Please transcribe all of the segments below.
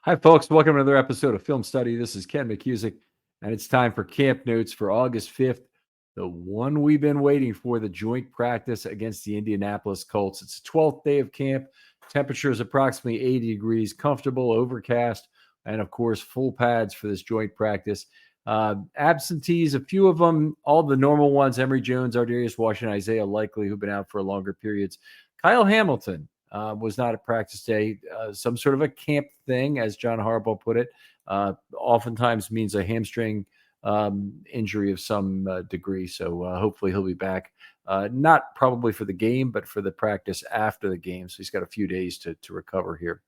Hi, folks. Welcome to another episode of Film Study. This is Ken McKusick, and it's time for camp notes for August 5th, the one we've been waiting for, the joint practice against the Indianapolis Colts. It's the 12th day of camp. Temperature is approximately 80 degrees, comfortable, overcast, and of course, full pads for this joint practice. Absentees, a few of them, all the normal ones: Emory Jones, Ardarius Washington, Isaiah Likely, who've been out for longer periods. Kyle Hamilton was not at practice day. Some sort of a camp thing, as John Harbaugh put it, oftentimes means a hamstring injury of some degree. So hopefully he'll be back, not probably for the game, but for the practice after the game. So he's got a few days to recover here.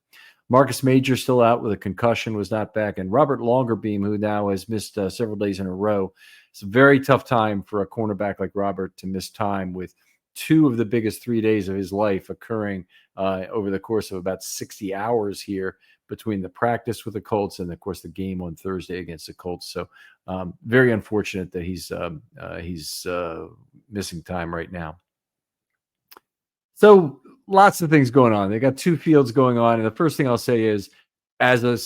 Marcus Major still out with a concussion, was not back. And Robert Longerbeam, who now has missed several days in a row. It's a very tough time for a cornerback like Robert to miss time, with two of the biggest 3 days of his life occurring over the course of about 60 hours here between the practice with the Colts and, of course, the game on Thursday against the Colts. So very unfortunate that he's missing time right now. So lots of things going on. They got two fields going on. And the first thing I'll say is, as an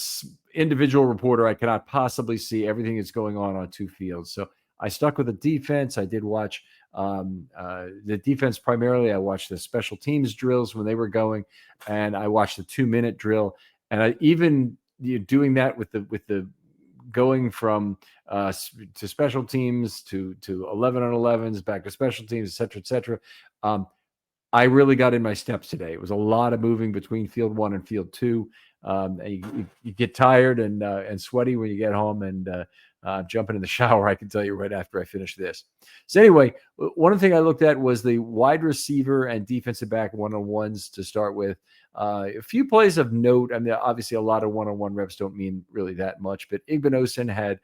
individual reporter, I cannot possibly see everything that's going on two fields. So I stuck with the defense. I did watch the defense primarily. I watched the special teams drills when they were going, and I watched the 2-minute drill. And I even doing that with the going from to special teams to 11 on 11s, back to special teams, et cetera, et cetera. I really got in my steps today. It was a lot of moving between field one and field two. You get tired and sweaty when you get home, and jumping in the shower, I can tell you, right after I finish this. So anyway, one thing I looked at was the wide receiver and defensive back one-on-ones to start with. A few plays of note. I mean, obviously a lot of one-on-one reps don't mean really that much, but Igbinosun had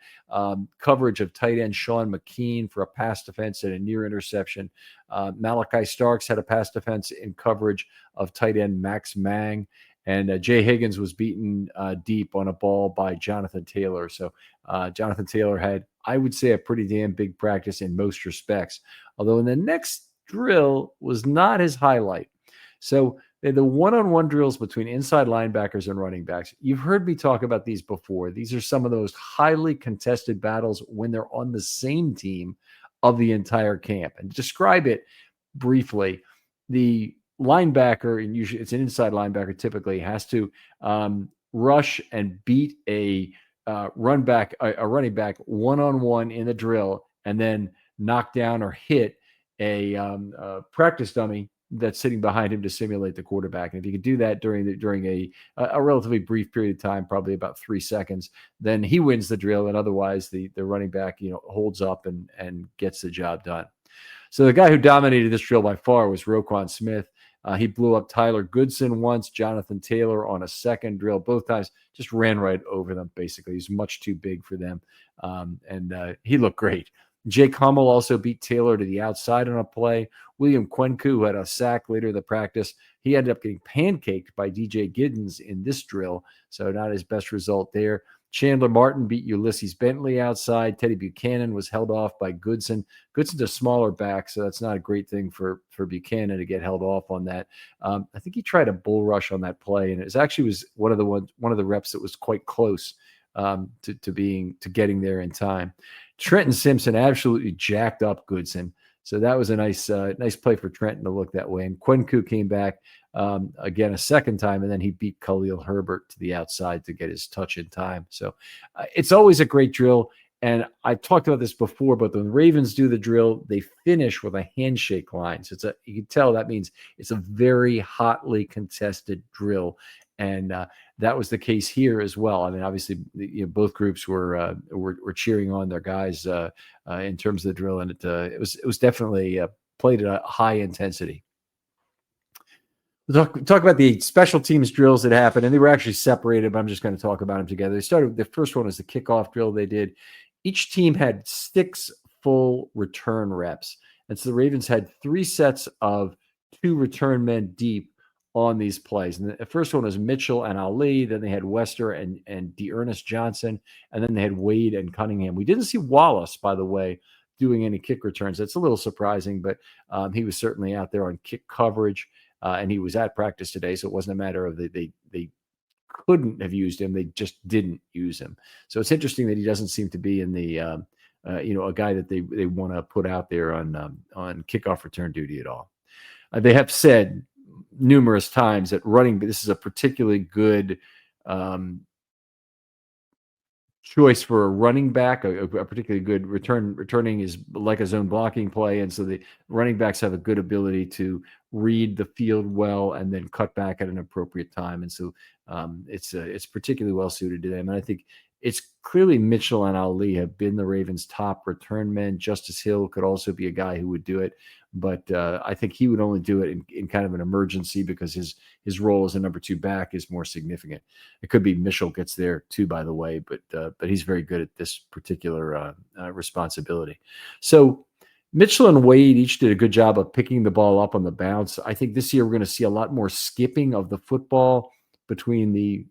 coverage of tight end Sean McKean for a pass defense and a near interception. Malachi Starks had a pass defense in coverage of tight end Max Mang. And Jay Higgins was beaten deep on a ball by Jonathan Taylor. So Jonathan Taylor had, I would say, a pretty damn big practice in most respects, although in the next drill was not his highlight. So the one-on-one drills between inside linebackers and running backs, you've heard me talk about these before. These are some of those highly contested battles when they're on the same team of the entire camp. And to describe it briefly, the linebacker, and usually it's an inside linebacker, typically has to rush and beat a running back one-on-one in the drill, and then knock down or hit a practice dummy that's sitting behind him to simulate the quarterback. And if you can do that during a relatively brief period of time, probably about 3 seconds, then he wins the drill. And otherwise the running back, holds up and gets the job done. So the guy who dominated this drill by far was Roquan Smith. He blew up Tyler Goodson once, Jonathan Taylor on a second drill. Both times just ran right over them, basically. He's much too big for them. And he looked great. Jake Hummel also beat Taylor to the outside on a play. William Kwenku, who had a sack later in the practice, he ended up getting pancaked by DJ Giddens in this drill, so not his best result there. Chandler Martin beat Ulysses Bentley outside. Teddy Buchanan was held off by Goodson. Goodson's a smaller back, so that's not a great thing for Buchanan to get held off on that. I think he tried a bull rush on that play, and it was one of the reps that was quite close to getting there in time. Trenton Simpson absolutely jacked up Goodson, so that was a nice play for Trenton to look that way. And Kwenku came back again a second time, and then he beat Khalil Herbert to the outside to get his touch in time. So it's always a great drill. And I've talked about this before, but when the Ravens do the drill, they finish with a handshake line. So you can tell that means it's a very hotly contested drill. And that was the case here as well. I mean, obviously, both groups were cheering on their guys in terms of the drill, and it was definitely played at a high intensity. We'll talk about the special teams drills that happened, and they were actually separated, but I'm just going to talk about them together. The first one was the kickoff drill they did. Each team had 6 full return reps, and so the Ravens had 3 sets of 2 return men deep on these plays. And the first one was Mitchell and Ali. Then they had Wester and Dearness Johnson. And then they had Wade and Cunningham. We didn't see Wallace, by the way, doing any kick returns. That's a little surprising, but he was certainly out there on kick coverage. And he was at practice today, so it wasn't a matter of they couldn't have used him. They just didn't use him. So it's interesting that he doesn't seem to be in the a guy that they want to put out there on kickoff return duty at all. They have said numerous times that this is a particularly good choice for a running back, a particularly good returning is like a zone blocking play. And so the running backs have a good ability to read the field well and then cut back at an appropriate time. And so it's particularly well suited to them. And I think it's clearly Mitchell and Ali have been the Ravens' top return men. Justice Hill could also be a guy who would do it, but I think he would only do it in kind of an emergency because his role as a number 2 back is more significant. It could be Mitchell gets there too, by the way, but he's very good at this particular responsibility. So Mitchell and Wade each did a good job of picking the ball up on the bounce. I think this year we're going to see a lot more skipping of the football between the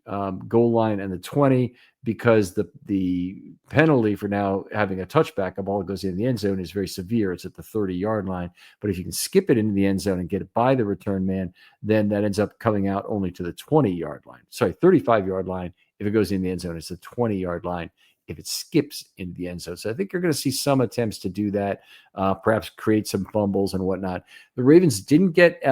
goal line and the 20 because the penalty for now having a touchback, a ball that goes in the end zone, is very severe. It's at the 30-yard line. But if you can skip it into the end zone and get it by the return man, then that ends up coming out only to the 20-yard line. Sorry, 35-yard line. If it goes in the end zone, it's the 20-yard line if it skips into the end zone. So I think you're going to see some attempts to do that, perhaps create some fumbles and whatnot. The Ravens didn't get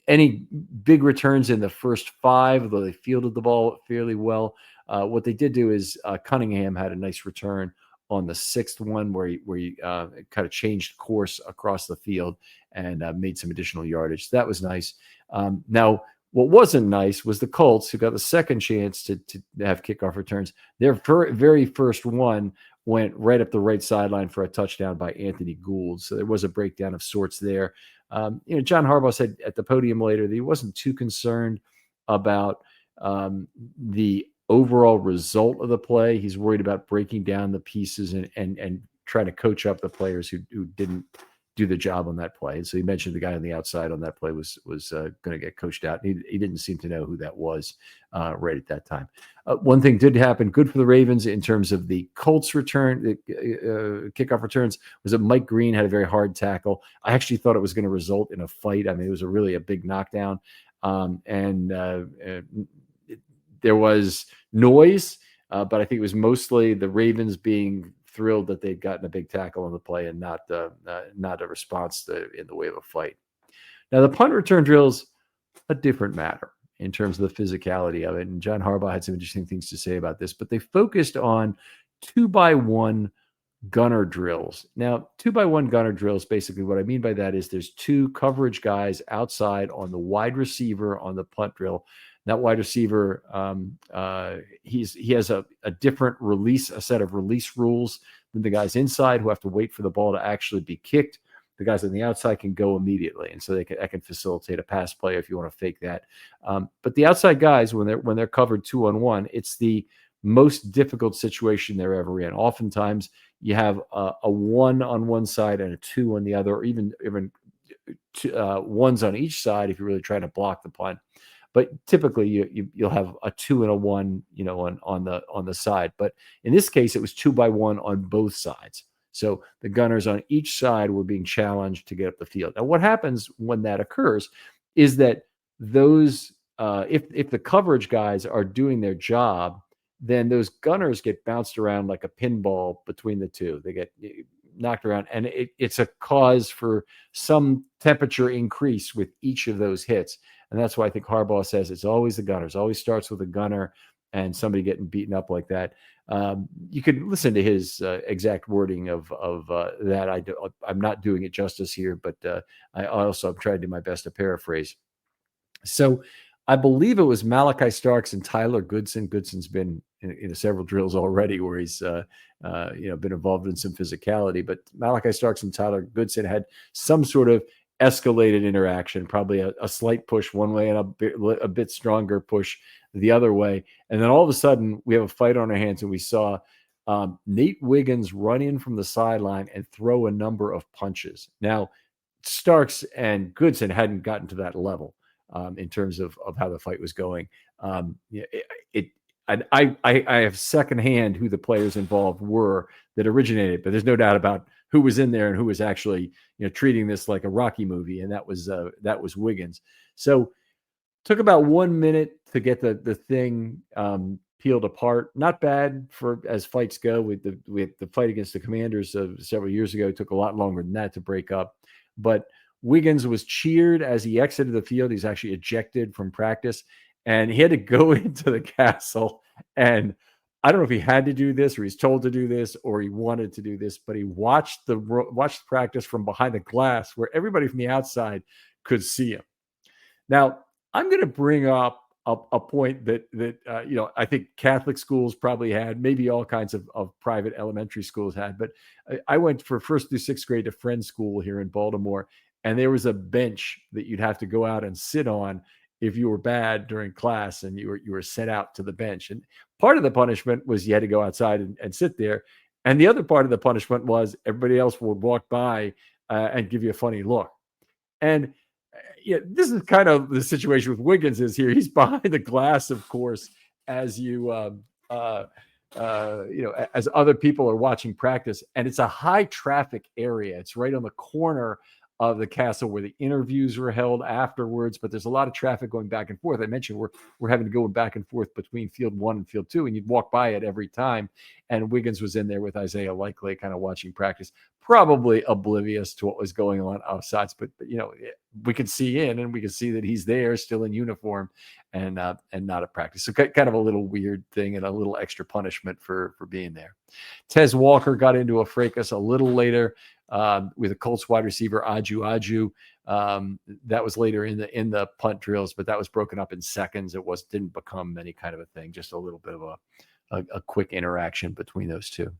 any big returns in the first 5, although they fielded the ball fairly well. What they did do is Cunningham had a nice return on the 6th one where he kind of changed course across the field and made some additional yardage. So that was nice. Now, what wasn't nice was the Colts, who got the second chance to have kickoff returns. Their very first one went right up the right sideline for a touchdown by Anthony Gould. So there was a breakdown of sorts there. John Harbaugh said at the podium later that he wasn't too concerned about the overall result of the play. He's worried about breaking down the pieces and trying to coach up the players who didn't do the job on that play. And so he mentioned the guy on the outside on that play was going to get coached out. He didn't seem to know who that was right at that time. One thing did happen, good for the Ravens in terms of the Colts return, kickoff returns, was that Mike Green had a very hard tackle. I actually thought it was going to result in a fight. I mean, it was really a big knockdown. There was noise, but I think it was mostly the Ravens being thrilled that they'd gotten a big tackle on the play and not a response in the way of a fight. Now, the punt return drill's a different matter in terms of the physicality of it. And John Harbaugh had some interesting things to say about this, but they focused on 2x1 gunner drills. Now, 2x1 gunner drills, basically what I mean by that is there's 2 coverage guys outside on the wide receiver on the punt drill. That wide receiver, he has a different a set of release rules than the guys inside who have to wait for the ball to actually be kicked. The guys on the outside can go immediately, and so that can facilitate a pass play if you want to fake that. But the outside guys, when they're covered 2-on-1, it's the most difficult situation they're ever in. Oftentimes, you have a 1 on one side and a 2 on the other, or even ones on each side if you're really trying to block the punt. But typically you'll have a 2 and a 1, on the side. But in this case, it was 2x1 on both sides. So the gunners on each side were being challenged to get up the field. Now, what happens when that occurs is that those, if the coverage guys are doing their job, then those gunners get bounced around like a pinball between the two. They get knocked around, and it's a cause for some temperature increase with each of those hits. And that's why I think Harbaugh says it's always the gunners. Always starts with a gunner and somebody getting beaten up like that. You could listen to his exact wording of that. I'm not doing it justice here, but I'm trying to do my best to paraphrase. So I believe it was Malachi Starks and Tyler Goodson. Goodson's been in several drills already where he's been involved in some physicality. But Malachi Starks and Tyler Goodson had some sort of escalated interaction, probably a slight push one way and a bit stronger push the other way. And then all of a sudden we have a fight on our hands, and we saw Nate Wiggins run in from the sideline and throw a number of punches. Now, Starks and Goodson hadn't gotten to that level in terms of how the fight was going. I have secondhand who the players involved were that originated, but there's no doubt about who was in there and who was actually treating this like a Rocky movie, and that was Wiggins. So Took about 1 minute to get the thing peeled apart. Not bad for as fights go. With the fight against the Commanders several years ago, it took a lot longer than that to break up. But Wiggins was cheered as he exited the field. He's actually ejected from practice, and he had to go into the castle. And I don't know if he had to do this, or he's told to do this, or he wanted to do this, but he watched the practice from behind the glass, where everybody from the outside could see him. Now, I'm going to bring up a point that I think Catholic schools probably had, maybe all kinds of private elementary schools had, but I went for 1st through 6th grade to Friends School here in Baltimore, and there was a bench that you'd have to go out and sit on if you were bad during class, and you were sent out to the bench. And part of the punishment was you had to go outside and sit there, and the other part of the punishment was everybody else would walk by and give you a funny look. And yeah, this is kind of the situation with Wiggins is here. He's behind the glass, of course, as as other people are watching practice, and it's a high traffic area. It's right on the corner of the castle where the interviews were held afterwards, but there's a lot of traffic going back and forth. I mentioned we're having to go back and forth between field 1 and field 2, and you'd walk by it every time. And Wiggins was in there with Isaiah Likely, kind of watching practice, probably oblivious to what was going on outside. But we could see in, and we could see that he's there still in uniform and not at practice. So kind of a little weird thing and a little extra punishment for being there. Tez Walker got into a fracas a little later with a Colts wide receiver, Aju. That was later in the punt drills, but that was broken up in seconds. It didn't become any kind of a thing, just a little bit of a quick interaction between those two.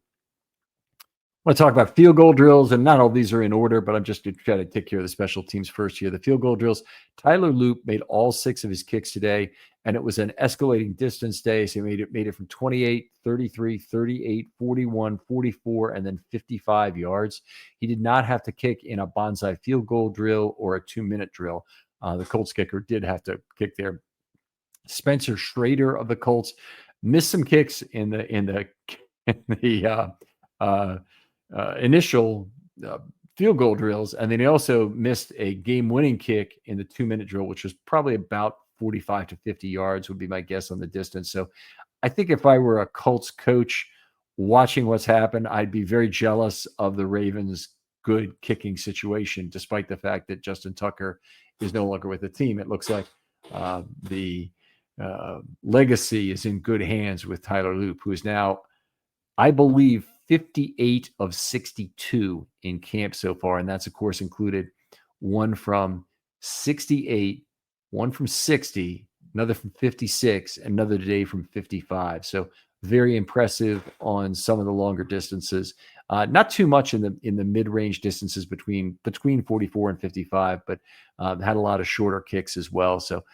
I want to talk about field goal drills, and not all these are in order, but I'm just going to try to take care of the special teams first here. The field goal drills, Tyler Loop made all 6 of his kicks today, and it was an escalating distance day. So he made it from 28, 33, 38, 41, 44, and then 55 yards. He did not have to kick in a bonsai field goal drill or a 2-minute drill. The Colts kicker did have to kick there. Spencer Schrader of the Colts missed some kicks in the initial field goal drills, and then he also missed a game-winning kick in the 2-minute drill, which was probably about 45 to 50 yards would be my guess on the distance. So I think if I were a Colts coach watching what's happened, I'd be very jealous of the Ravens' good kicking situation, despite the fact that Justin Tucker is no longer with the team. It looks like the legacy is in good hands with Tyler Loop, who is now, I believe, 58 of 62 in camp so far. And that's, of course, included one from 68, one from 60, another from 56, another today from 55. So very impressive on some of the longer distances. Not too much in the mid-range distances between 44 and 55, but had a lot of shorter kicks as well. So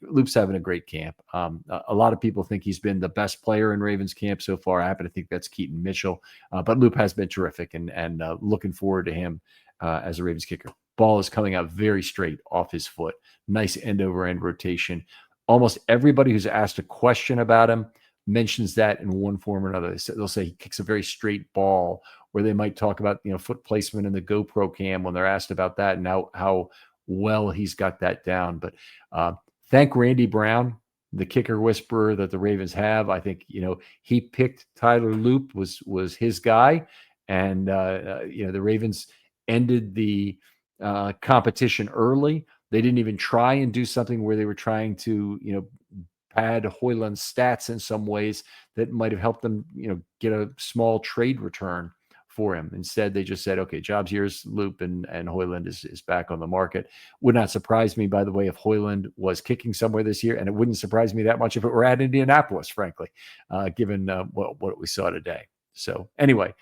Loop's having a great camp. A lot of people think he's been the best player in Ravens camp so far. I happen to think that's Keaton Mitchell, but Loop has been terrific, and looking forward to him as a Ravens kicker. Ball is coming out very straight off his foot. Nice end-over-end rotation. Almost everybody who's asked a question about him mentions that in one form or another. They'll say he kicks a very straight ball, or they might talk about foot placement in the GoPro cam when they're asked about that and how well he's got that down. But thank Randy Brown, the kicker whisperer that the Ravens have. I think he picked Tyler Loop, was his guy, and the Ravens ended the competition early. They didn't even try and do something where they were trying to pad Hoyland's stats in some ways that might have helped them, get a small trade return for him. Instead, they just said, okay, jobs here's Loop, and Hoyland is back on the market. Would not surprise me, by the way, if Hoyland was kicking somewhere this year, and it wouldn't surprise me that much if it were at Indianapolis, frankly, given what we saw today. So anyway,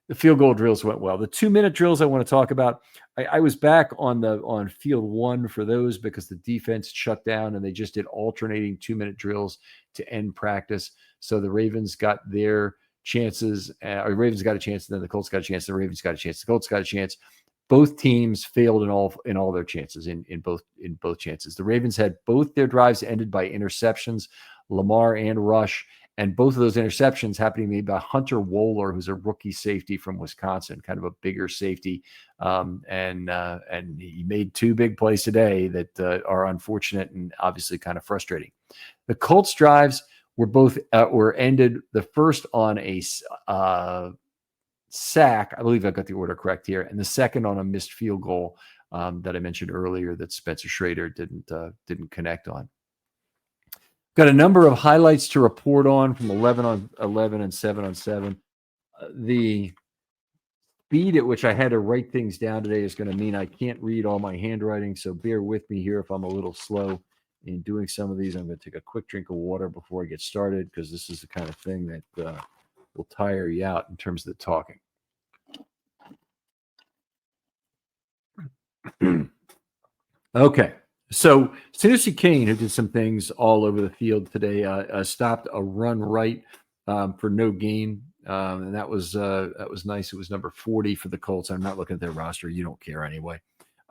the field goal drills went well. The 2-minute drills I want to talk about. I was back on field 1 for those because the defense shut down and they just did alternating 2-minute drills to end practice. So the Ravens got their chances. Or Ravens got a chance, and then the Colts got a chance. The Ravens got a chance. The Colts got a chance. Both teams failed in all their chances in both chances. The Ravens had both their drives ended by interceptions, Lamar and Rush, And both of those interceptions happening to be by Hunter Wohler, who's a rookie safety from Wisconsin, kind of a bigger safety. And he made 2 big plays today that are unfortunate and obviously kind of frustrating. The Colts drives were ended, the first on a sack. I believe I got the order correct here. And the second on a missed field goal that I mentioned earlier that Spencer Schrader didn't connect on. Got a number of highlights to report on from 11 on 11 and 7 on 7. The speed at which I had to write things down today is going to mean I can't read all my handwriting, so bear with me here if I'm a little slow in doing some of these. I'm going to take a quick drink of water before I get started because this is the kind of thing that will tire you out in terms of the talking. Okay. So Sinosi Kane, who did some things all over the field today, stopped a run right for no gain, and that was nice. It was number 40 for the Colts. I'm not looking at their roster. You don't care anyway.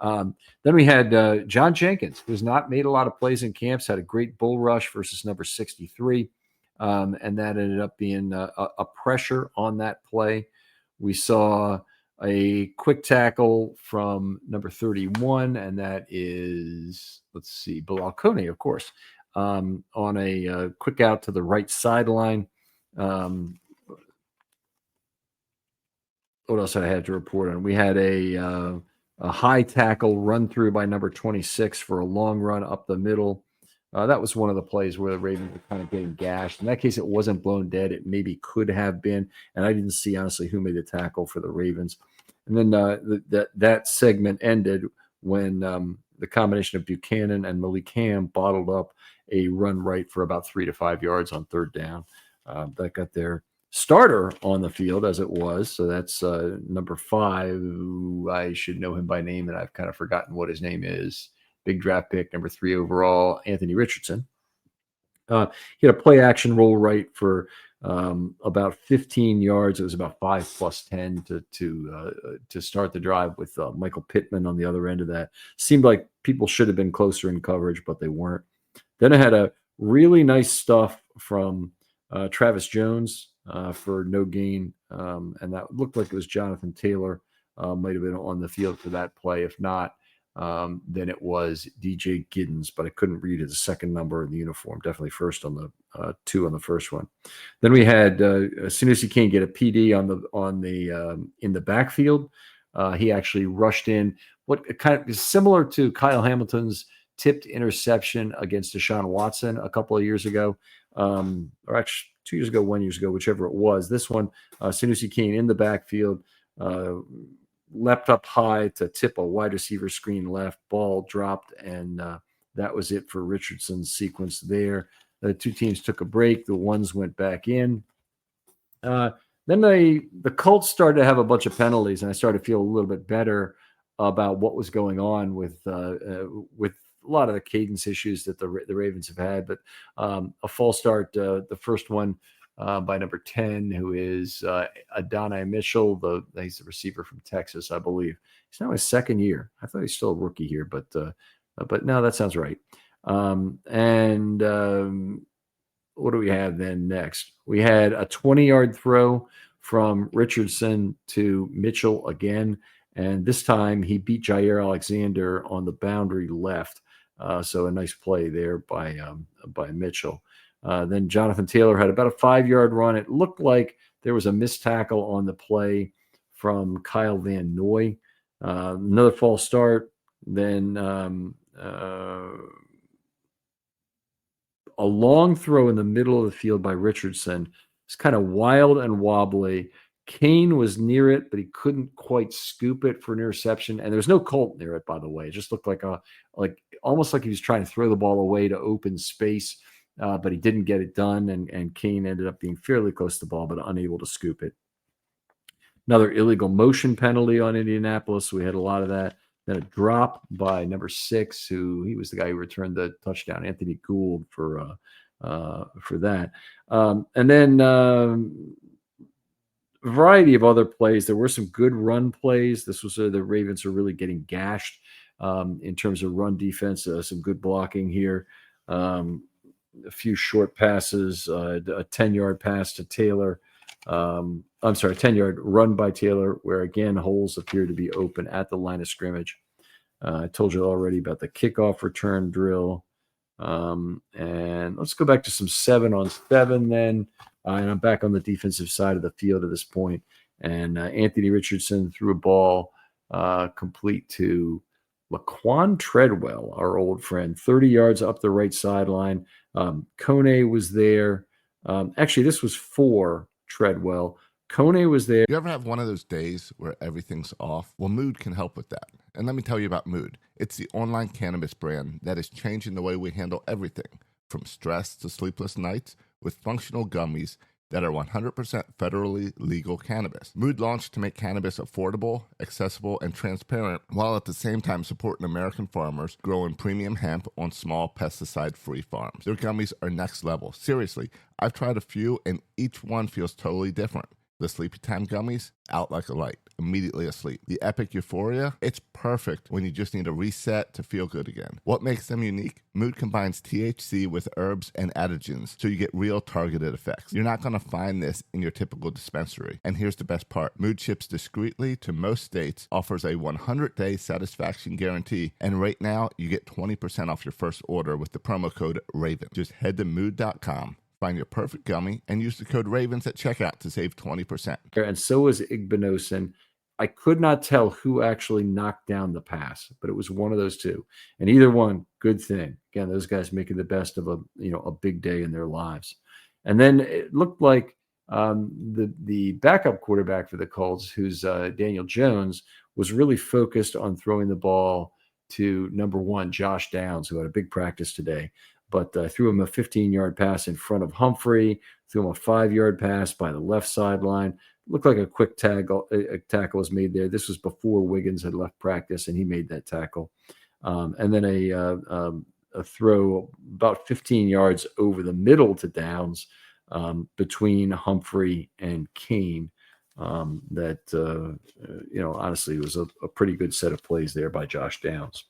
Then we had John Jenkins, who's not made a lot of plays in camps, had a great bull rush versus number 63, and that ended up being a pressure on that play. We saw a quick tackle from number 31, and that is, let's see, Bilal Kone, of course, on a quick out to the right sideline. What else did I have to report on? We had a high tackle run through by number 26 for a long run up the middle. That was one of the plays where the Ravens were kind of getting gashed. In that case, it wasn't blown dead. It maybe could have been. And I didn't see, honestly, who made the tackle for the Ravens. And then that segment ended when the combination of Buchanan and Malik Ham bottled up a run right for about 3 to 5 yards on third down. That got their starter on the field as it was. So that's number 5. I should know him by name, and I've kind of forgotten what his name is. Big draft pick, number 3 overall, Anthony Richardson. He had a play action roll right for about 15 yards. It was about 5 plus 10 to start the drive with Michael Pittman on the other end of that. Seemed like people should have been closer in coverage, but they weren't. Then I had a really nice stuff from Travis Jones for no gain, and that looked like it was Jonathan Taylor. Might have been on the field for that play. If not, then it was DJ Giddens, but I couldn't read his second number in the uniform. Definitely first on the 2 on the first one. Then we had Sinosi Kane get a PD on the in the backfield. He actually rushed in what kind of is similar to Kyle Hamilton's tipped interception against Deshaun Watson a couple of years ago, or actually 2 years ago, 1 year ago, whichever it was. This one, Sinosi Kane in the backfield. Leapt up high to tip a wide receiver screen left, ball dropped, and that was it for Richardson's sequence there. The 2 teams took a break. The ones went back in. Then the Colts started to have a bunch of penalties, and I started to feel a little bit better about what was going on with a lot of the cadence issues that the Ravens have had. But a false start, the first one, by number 10, who is Adonai Mitchell. He's the receiver from Texas, I believe. He's now his second year. I thought he's still a rookie here, but no, that sounds right. What do we have then next? We had a 20-yard throw from Richardson to Mitchell again, and this time he beat Jair Alexander on the boundary left. So a nice play there by Mitchell. Then Jonathan Taylor had about a 5-yard run. It looked like there was a missed tackle on the play from Kyle Van Noy. Another false start. Then a long throw in the middle of the field by Richardson. It's kind of wild and wobbly. Kane was near it, but he couldn't quite scoop it for an interception. And there's no Colt near it, by the way. It just looked like almost like he was trying to throw the ball away to open space. But he didn't get it done, and Kane ended up being fairly close to the ball, but unable to scoop it. Another illegal motion penalty on Indianapolis. We had a lot of that. Then a drop by number 6, he was the guy who returned the touchdown, Anthony Gould, for that. And then a variety of other plays. There were some good run plays. This was the Ravens are really getting gashed in terms of run defense. Some good blocking here. a few short passes, a 10-yard pass to Taylor. I'm sorry, 10-yard run by Taylor, where again holes appear to be open at the line of scrimmage. I told you already about the kickoff return drill. And let's go back to some 7-on-7 then. And I'm back on the defensive side of the field at this point. And Anthony Richardson threw a ball complete to Laquan Treadwell, our old friend, 30 yards up the right sideline. Kone was there. Actually, this was for Treadwell. Kone was there. You ever have one of those days where everything's off? Well, Mood can help with that. And let me tell you about Mood. It's the online cannabis brand that is changing the way we handle everything, from stress to sleepless nights, with functional gummies that are 100% federally legal cannabis. Mood launched to make cannabis affordable, accessible, and transparent, while at the same time supporting American farmers growing premium hemp on small pesticide-free farms. Their gummies are next level. Seriously, I've tried a few, and each one feels totally different. The Sleepy Time gummies, out like a light, immediately asleep. The Epic Euphoria, it's perfect when you just need a reset to feel good again. What makes them unique? Mood combines THC with herbs and adaptogens, so you get real targeted effects. You're not going to find this in your typical dispensary. And here's the best part. Mood ships discreetly to most states, offers a 100-day satisfaction guarantee, and right now you get 20% off your first order with the promo code RAVEN. Just head to mood.com. Find your perfect gummy and use the code RAVENS at checkout to save 20%. And so was Igbinosin. I could not tell who actually knocked down the pass, but it was one of those two. And either one, good thing. Again, those guys making the best of a big day in their lives. And then it looked like the backup quarterback for the Colts, who's Daniel Jones, was really focused on throwing the ball to number 1, Josh Downs, who had a big practice today. But threw him a 15-yard pass in front of Humphrey, threw him a 5-yard pass by the left sideline. Looked like a quick tackle was made there. This was before Wiggins had left practice, and he made that tackle. And then a throw about 15 yards over the middle to Downs between Humphrey and Kane. That honestly was a pretty good set of plays there by Josh Downs.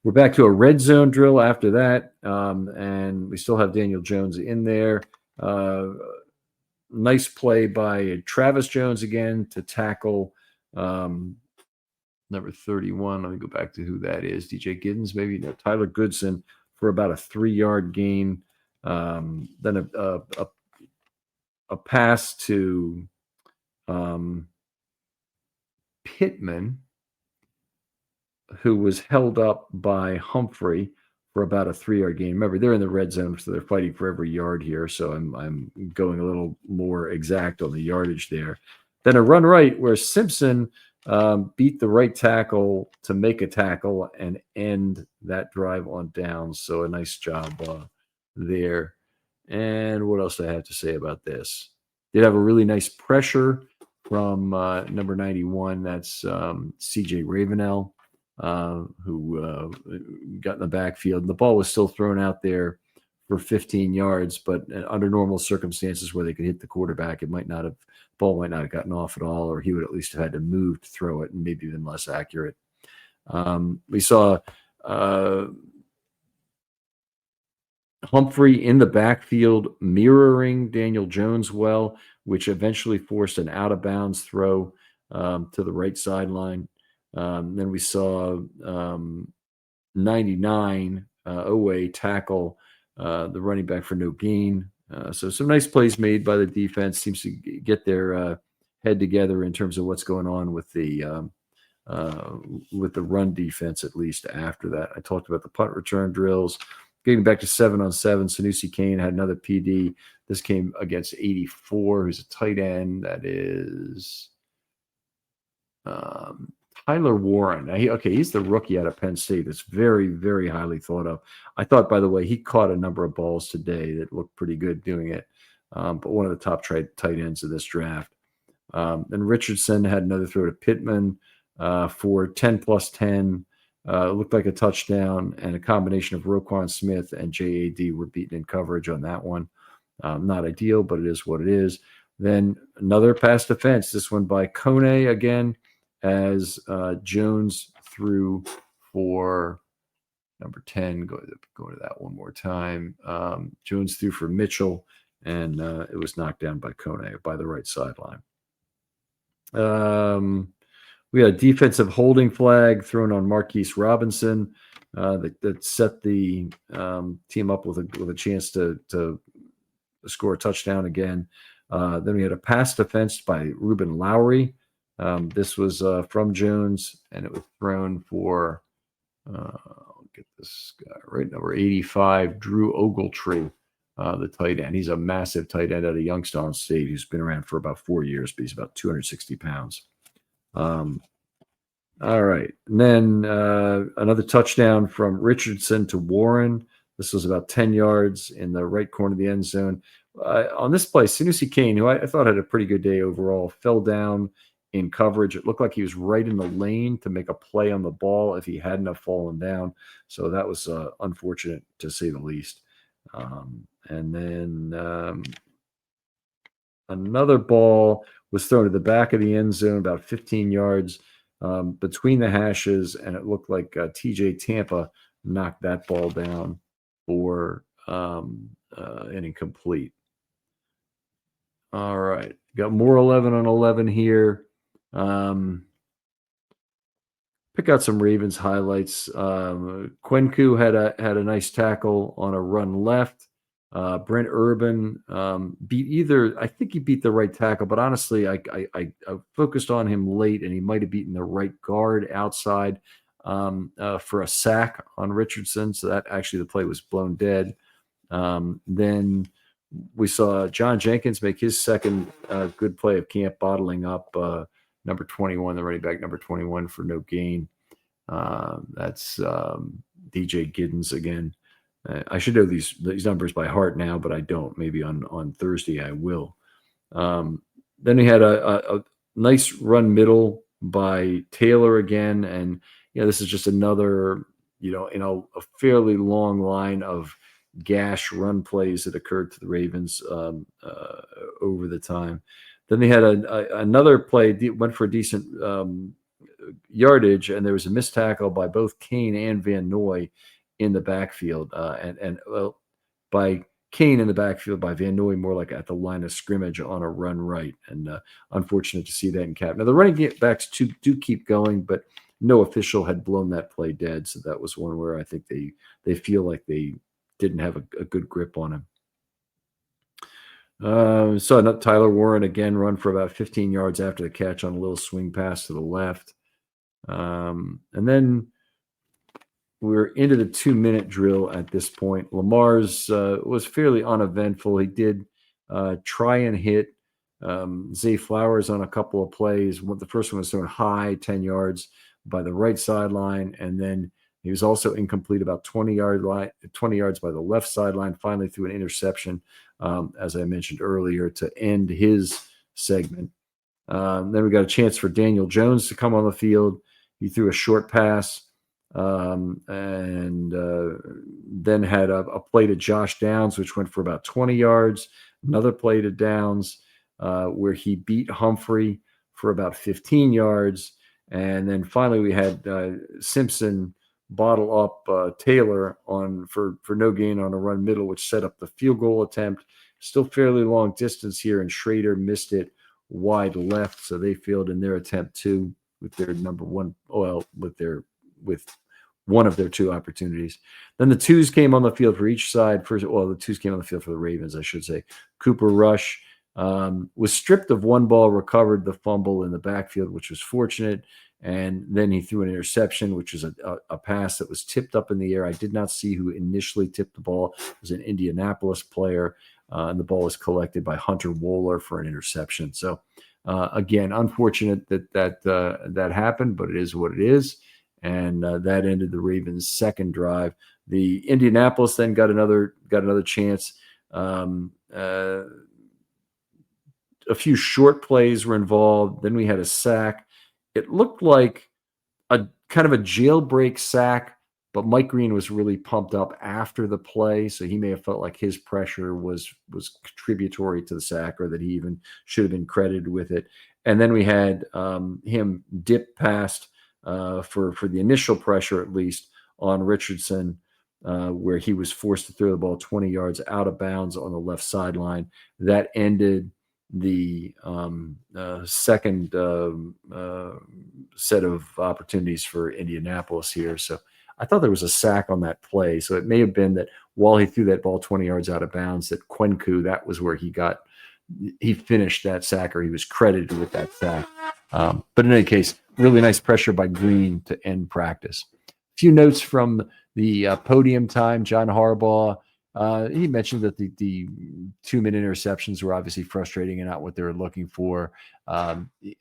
We're back to a red zone drill after that, and we still have Daniel Jones in there. Nice play by Travis Jones again to tackle number 31. Let me go back to who that is. DJ Giddens, maybe. No, Tyler Goodson for about a 3-yard gain. Then a pass to Pittman, who was held up by Humphrey for about a 3-yard gain. Remember, they're in the red zone, so they're fighting for every yard here. So I'm going a little more exact on the yardage there. Then a run right where Simpson beat the right tackle to make a tackle and end that drive on downs. So a nice job there. And what else do I have to say about this? Did have a really nice pressure from number 91. That's CJ Ravenel. Who got in the backfield. And the ball was still thrown out there for 15 yards, but under normal circumstances where they could hit the quarterback, ball might not have gotten off at all, or he would at least have had to move to throw it and maybe been less accurate. We saw Humphrey in the backfield mirroring Daniel Jones well, which eventually forced an out-of-bounds throw to the right sideline. Then we saw 99 Owe tackle the running back for no gain. So some nice plays made by the defense. Seems to get their head together in terms of what's going on with the run defense, at least after that. I talked about the punt return drills. Getting back to 7-on-7, Sanusi Kane had another PD. This came against 84, who's a tight end. That is Tyler Warren. He's the rookie out of Penn State. That's very, very highly thought of. I thought, by the way, he caught a number of balls today that looked pretty good doing it. But one of the top tight ends of this draft. And Richardson had another throw to Pittman for 10+10. Looked like a touchdown, and a combination of Roquan Smith and JAD were beaten in coverage on that one. Not ideal, but it is what it is. Then another pass defense, this one by Kone again, as Jones threw for Number 10, go to that one more time. Jones threw for Mitchell, and it was knocked down by Kone by the right sideline. We had a defensive holding flag thrown on Marquise Robinson that set the team up with a chance to score a touchdown again. Then we had a pass defense by Ruben Lowry. This was from Jones, and it was thrown for, I'll get this guy right, number 85, Drew Ogletree, the tight end. He's a massive tight end out of Youngstown State who's been around for about 4 years, but he's about 260 pounds. All right. And then another touchdown from Richardson to Warren. This was about 10 yards in the right corner of the end zone. On this play, Sanusi Kane, who I thought had a pretty good day overall, fell down in coverage. It looked like he was right in the lane to make a play on the ball if he hadn't have fallen down. So that was unfortunate, to say the least. And then another ball was thrown to the back of the end zone, about 15 yards between the hashes, and it looked like TJ Tampa knocked that ball down for an incomplete. All right, got more 11 on 11 here. Pick out some Ravens highlights. Kwenku had a nice tackle on a run left. Brent Urban I think he beat the right tackle, but honestly, I focused on him late, and he might have beaten the right guard outside for a sack on Richardson. So that actually the play was blown dead. Then we saw John Jenkins make his second good play of camp, bottling up number 21, the running back number 21 for no gain. That's DJ Giddens again. I should know these numbers by heart now, but I don't. Maybe on Thursday I will. Then we had a nice run middle by Taylor again, and this is just another a fairly long line of gash run plays that occurred to the Ravens over the time. Then they had another play went for a decent yardage, and there was a missed tackle by both Kane and Van Noy in the backfield, and by Kane in the backfield, by Van Noy more like at the line of scrimmage on a run right, and unfortunate to see that in cap. Now the running backs do keep going, but no official had blown that play dead, so that was one where I think they feel like they didn't have a good grip on him. So Tyler Warren again run for about 15 yards after the catch on a little swing pass to the left. And then we're into the 2-minute drill at this point. Lamar's was fairly uneventful. He did try and hit Zay Flowers on a couple of plays. The first one was thrown high, 10 yards by the right sideline, and then he was also incomplete about 20 yards by the left sideline. Finally threw an interception, as I mentioned earlier, to end his segment. Then we got a chance for Daniel Jones to come on the field. He threw a short pass, and then had a play to Josh Downs, which went for about 20 yards. Another play to Downs where he beat Humphrey for about 15 yards. And then finally we had Simpson bottle up Taylor for no gain on a run middle, which set up the field goal attempt. Still fairly long distance here, and Schrader missed it wide left, so they failed in their attempt too with their with one of their two opportunities. Then the twos came on the field for each side. The twos came on the field for the Ravens, I should say. Cooper Rush was stripped of one ball, recovered the fumble in the backfield, which was fortunate. And then he threw an interception, which was a pass that was tipped up in the air. I did not see who initially tipped the ball. It was an Indianapolis player, and the ball was collected by Hunter Wohler for an interception. So, again, unfortunate that happened, but it is what it is. And that ended the Ravens' second drive. The Indianapolis then got another chance. A few short plays were involved. Then we had a sack. It looked like a kind of a jailbreak sack, but Mike Green was really pumped up after the play, so he may have felt like his pressure was contributory to the sack, or that he even should have been credited with it. And then we had him dip past for the initial pressure, at least, on Richardson, where he was forced to throw the ball 20 yards out of bounds on the left sideline. That ended the second set of opportunities for Indianapolis here. So I thought there was a sack on that play. So it may have been that while he threw that ball 20 yards out of bounds, that Kwenku, that was where he finished that sack, or he was credited with that sack. But in any case, really nice pressure by Green to end practice. A few notes from the podium time. John Harbaugh, he mentioned that the 2-minute interceptions were obviously frustrating and not what they were looking for.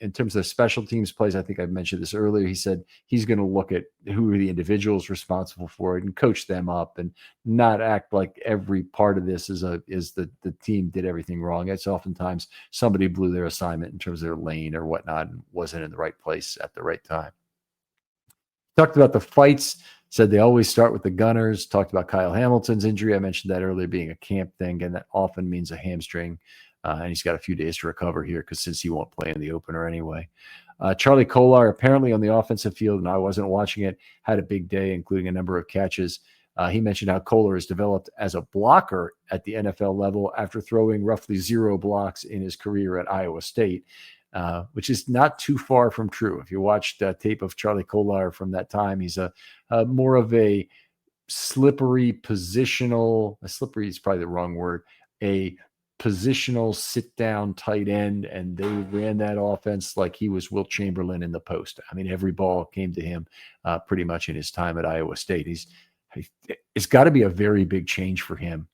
In terms of special teams plays, I think I mentioned this earlier. He said he's going to look at who are the individuals responsible for it and coach them up, and not act like every part of this is the team did everything wrong. It's oftentimes somebody blew their assignment in terms of their lane or whatnot and wasn't in the right place at the right time. Talked about the fights. Said they always start with the gunners. Talked about Kyle Hamilton's injury. I mentioned that earlier, being a camp thing, and that often means a hamstring. And he's got a few days to recover here since he won't play in the opener anyway. Charlie Kolar, apparently on the offensive field, and I wasn't watching it, had a big day, including a number of catches. He mentioned how Kolar has developed as a blocker at the NFL level after throwing roughly 0 blocks in his career at Iowa State. Which is not too far from true. If you watched tape of Charlie Kolar from that time, he's a more of a slippery is probably the wrong word, a positional sit-down tight end, and they ran that offense like he was Wilt Chamberlain in the post. I mean, every ball came to him pretty much in his time at Iowa State. It's got to be a very big change for him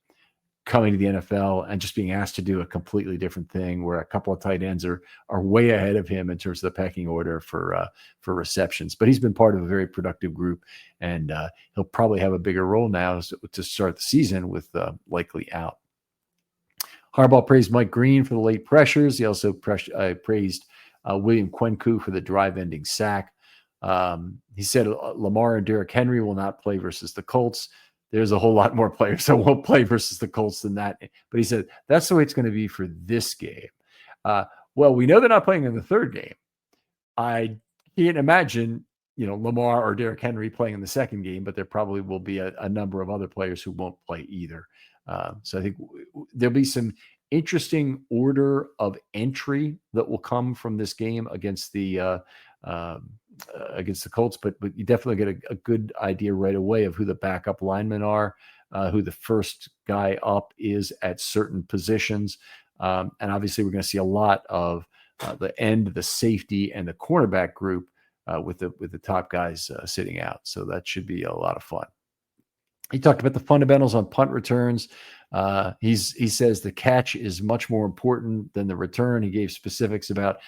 coming to the NFL and just being asked to do a completely different thing, where a couple of tight ends are way ahead of him in terms of the pecking order for receptions. But he's been part of a very productive group, and he'll probably have a bigger role now to start the season with likely out. Harbaugh praised Mike Green for the late pressures. He also praised William Kwenku for the drive-ending sack. He said Lamar and Derrick Henry will not play versus the Colts. There's a whole lot more players that won't play versus the Colts than that. But he said that's the way it's going to be for this game. Well, we know they're not playing in the third game. I can't imagine, Lamar or Derrick Henry playing in the second game, but there probably will be a number of other players who won't play either. So I think there'll be some interesting order of entry that will come from this game against the Colts, but you definitely get a good idea right away of who the backup linemen are, who the first guy up is at certain positions. And obviously we're going to see a lot of the end, the safety, and the cornerback group with the top guys sitting out. So that should be a lot of fun. He talked about the fundamentals on punt returns. He says the catch is much more important than the return. He gave specifics about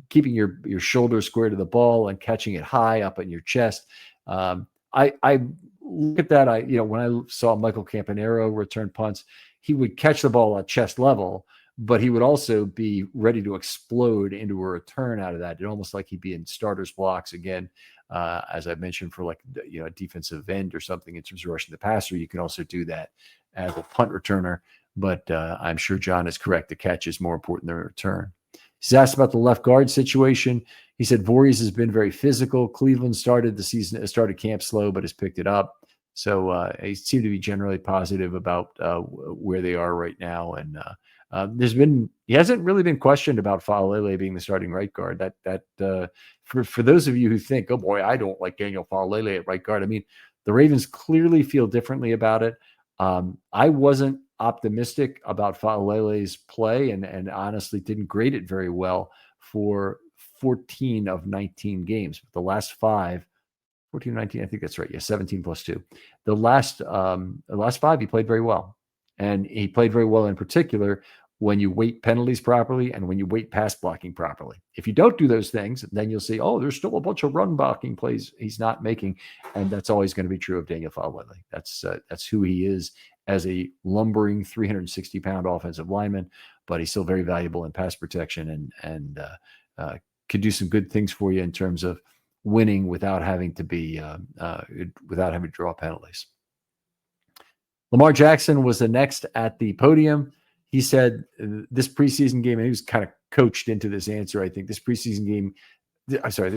keeping your shoulders square to the ball and catching it high up in your chest. I look at that. When I saw Michael Campanaro return punts, he would catch the ball at chest level, but he would also be ready to explode into a return out of that. It almost like he'd be in starter's blocks again. As I mentioned, for a defensive end or something in terms of rushing the passer, you can also do that as a punt returner. But I'm sure John is correct. The catch is more important than the return. He's asked about the left guard situation. He said Voorhees has been very physical. Cleveland started camp slow, but has picked it up. So he seemed to be generally positive about where they are right now. And he hasn't really been questioned about Faalele being the starting right guard. For those of you who think, oh boy, I don't like Daniel Faalele at right guard. I mean, the Ravens clearly feel differently about it. I wasn't optimistic about Faalele's play and honestly didn't grade it very well for 14 of 19 games. But the last 5, 14 of 19, I think that's right. Yeah, 17 plus 2. The last 5, he played very well. And he played very well in particular when you weight penalties properly and when you weight pass blocking properly. If you don't do those things, then you'll see, there's still a bunch of run blocking plays he's not making. And that's always going to be true of Daniel Faalele. That's who he is as a lumbering 360-pound offensive lineman, but he's still very valuable in pass protection and could do some good things for you in terms of winning without having to draw penalties. Lamar Jackson was the next at the podium. He said this preseason game, and he was kind of coached into this answer, I think, this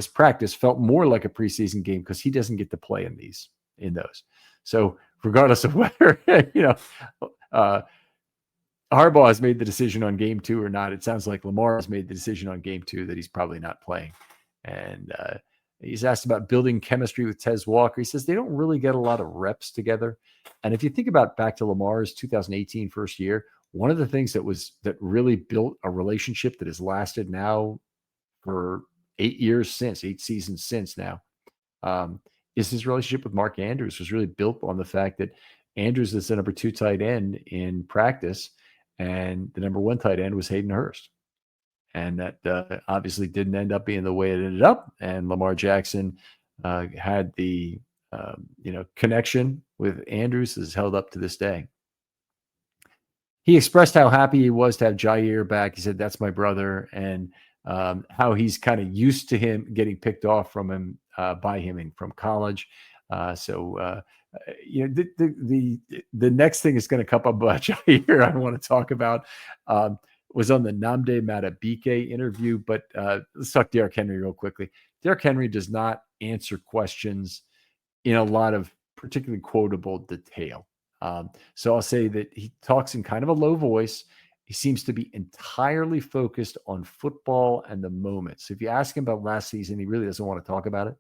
practice felt more like a preseason game because he doesn't get to play in these. in those. So regardless of whether, Harbaugh has made the decision on game 2 or not, it sounds like Lamar has made the decision on game 2 that he's probably not playing. And he's asked about building chemistry with Tez Walker. He says they don't really get a lot of reps together. And if you think about back to Lamar's 2018 first year, one of the things that really built a relationship that has lasted now for 8 seasons since now, is his relationship with Mark Andrews. Was really built on the fact that Andrews is the number 2 tight end in practice, and the number 1 tight end was Hayden Hurst. And that obviously didn't end up being the way it ended up. And Lamar Jackson had the connection with Andrews is held up to this day. He expressed how happy he was to have Jair back. He said, "That's my brother," and how he's kind of used to him getting picked off from him by him from college. The next thing is going to come up about Jair I want to talk about was on the Nnamdi Madubuike interview. But let's talk Derrick Henry real quickly. Derrick Henry does not answer questions in a lot of particularly quotable detail. So I'll say that he talks in kind of a low voice. He seems to be entirely focused on football and the moment. So if you ask him about last season, he really doesn't want to talk about it,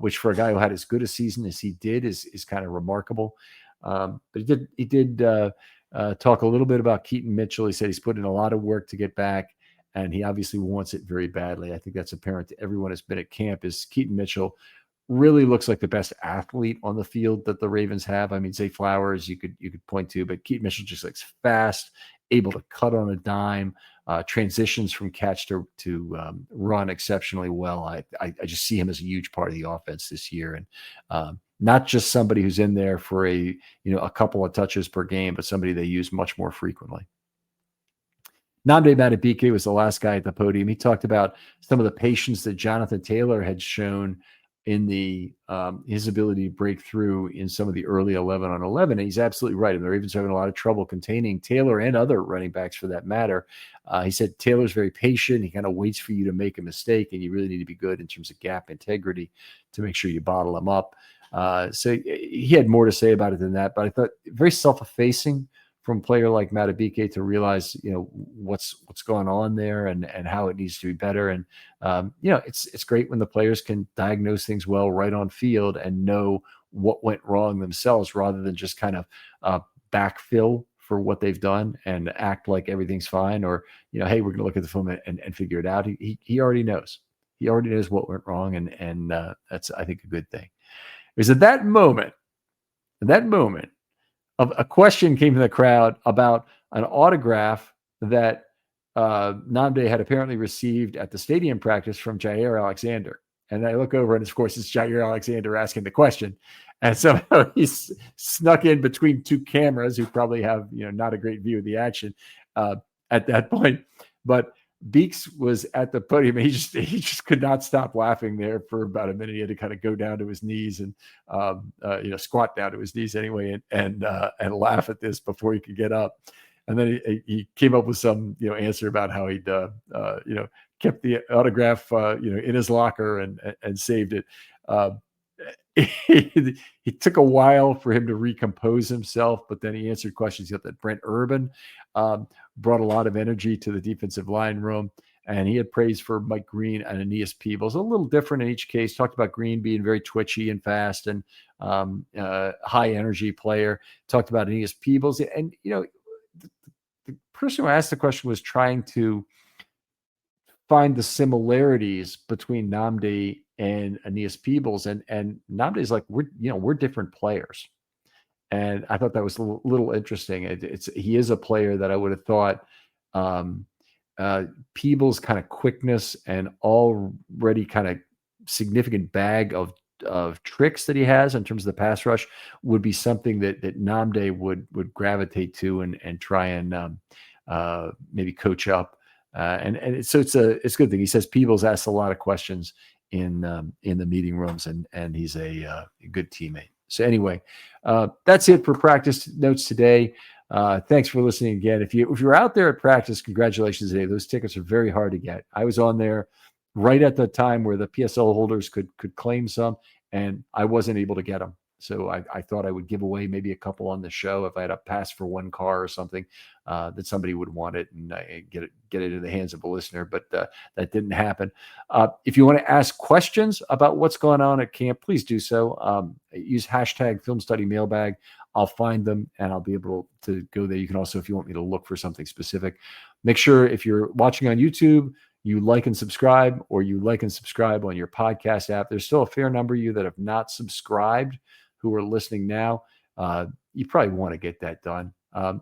which for a guy who had as good a season as he did is kind of remarkable. But he did talk a little bit about Keaton Mitchell. He said he's put in a lot of work to get back, and he obviously wants it very badly. I think that's apparent to everyone who's been at camp. Is Keaton Mitchell really looks like the best athlete on the field that the Ravens have. I mean, Zay Flowers you could point to, but Keaton Mitchell just looks fast, able to cut on a dime, transitions from catch to run exceptionally well. I just see him as a huge part of the offense this year, and not just somebody who's in there for a couple of touches per game, but somebody they use much more frequently. Nnamdi Madubuike was the last guy at the podium. He talked about some of the patience that Jonathan Taylor had shown in his ability to break through in some of the early 11 on 11. And he's absolutely right. And the Ravens are having a lot of trouble containing Taylor and other running backs for that matter. He said Taylor's very patient. He kind of waits for you to make a mistake, and you really need to be good in terms of gap integrity to make sure you bottle him up. So he had more to say about it than that, but I thought very self-effacing from a player like Madubuike to realize, what's going on there and how it needs to be better. And, it's great when the players can diagnose things well right on field and know what went wrong themselves rather than just kind of backfill for what they've done and act like everything's fine or, hey, we're going to look at the film and figure it out. He already knows. He already knows what went wrong. And that's, I think, a good thing. It was at that moment, a question came from the crowd about an autograph that Nnamdi had apparently received at the stadium practice from Jair Alexander. And I look over, and of course, it's Jair Alexander asking the question. And somehow he's snuck in between two cameras who probably have, not a great view of the action at that point. But Beeks was at the podium. He just could not stop laughing there for about a minute. He had to kind of go down to his knees and squat down to his knees anyway, and laugh at this before he could get up. And then he came up with some answer about how he'd kept the autograph in his locker and saved it. He took a while for him to recompose himself, but then he answered questions. He thought that Brent Urban brought a lot of energy to the defensive line room, and he had praise for Mike Green and Aeneas Peebles. A little different in each case. Talked about Green being very twitchy and fast and high energy player. Talked about Aeneas Peebles, and the person who asked the question was trying to find the similarities between Nnamdi and Aeneas Peebles, and Nnamdi's like, we're different players. And I thought that was a little interesting. He is a player that I would have thought Peebles' kind of quickness and already kind of significant bag of tricks that he has in terms of the pass rush would be something that Nnamdi would gravitate to and try and maybe coach up. So it's a good thing. He says Peebles asks a lot of questions in the meeting rooms, and he's a good teammate. So anyway, that's it for practice notes today. Thanks for listening again. If you're out there at practice, congratulations today. Those tickets are very hard to get. I was on there right at the time where the PSL holders could claim some, and I wasn't able to get them. So I thought I would give away maybe a couple on the show if I had a pass for one car or something, that somebody would want it and get it in the hands of a listener. But that didn't happen. If you want to ask questions about what's going on at camp, please do so. Use hashtag Film Study Mailbag. I'll find them and I'll be able to go there. You can also, if you want me to look for something specific, make sure if you're watching on YouTube, you like and subscribe, or you like and subscribe on your podcast app. There's still a fair number of you that have not subscribed who are listening now. You probably want to get that done.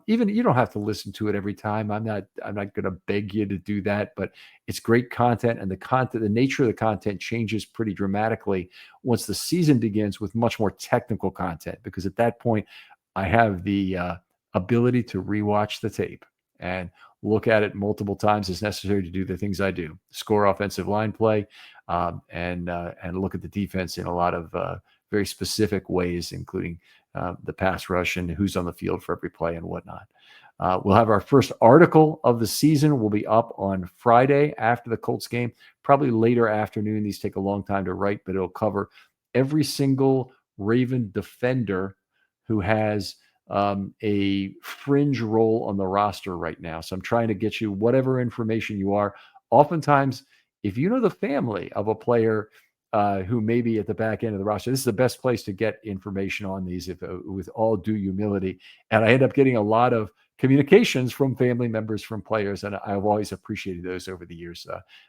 Even you don't have to listen to it every time. I'm not going to beg you to do that, but it's great content, and the nature of the content changes pretty dramatically once the season begins with much more technical content, because at that point I have the ability to rewatch the tape and look at it multiple times as necessary to do the things I do: score offensive line play, and look at the defense in a lot of very specific ways, including the pass rush and who's on the field for every play and whatnot. We'll have our first article of the season. Will be up on Friday after the Colts game, probably later afternoon. These take a long time to write, but it'll cover every single Raven defender who has a fringe role on the roster right now. So I'm trying to get you whatever information you are. Oftentimes, if you know the family of a player who may be at the back end of the roster, this is the best place to get information on these, with all due humility. And I end up getting a lot of communications from family members, from players, and I've always appreciated those over the years.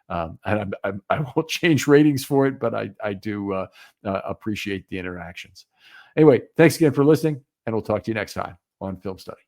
And I won't change ratings for it, but I do appreciate the interactions. Anyway, thanks again for listening, and we'll talk to you next time on Film Study.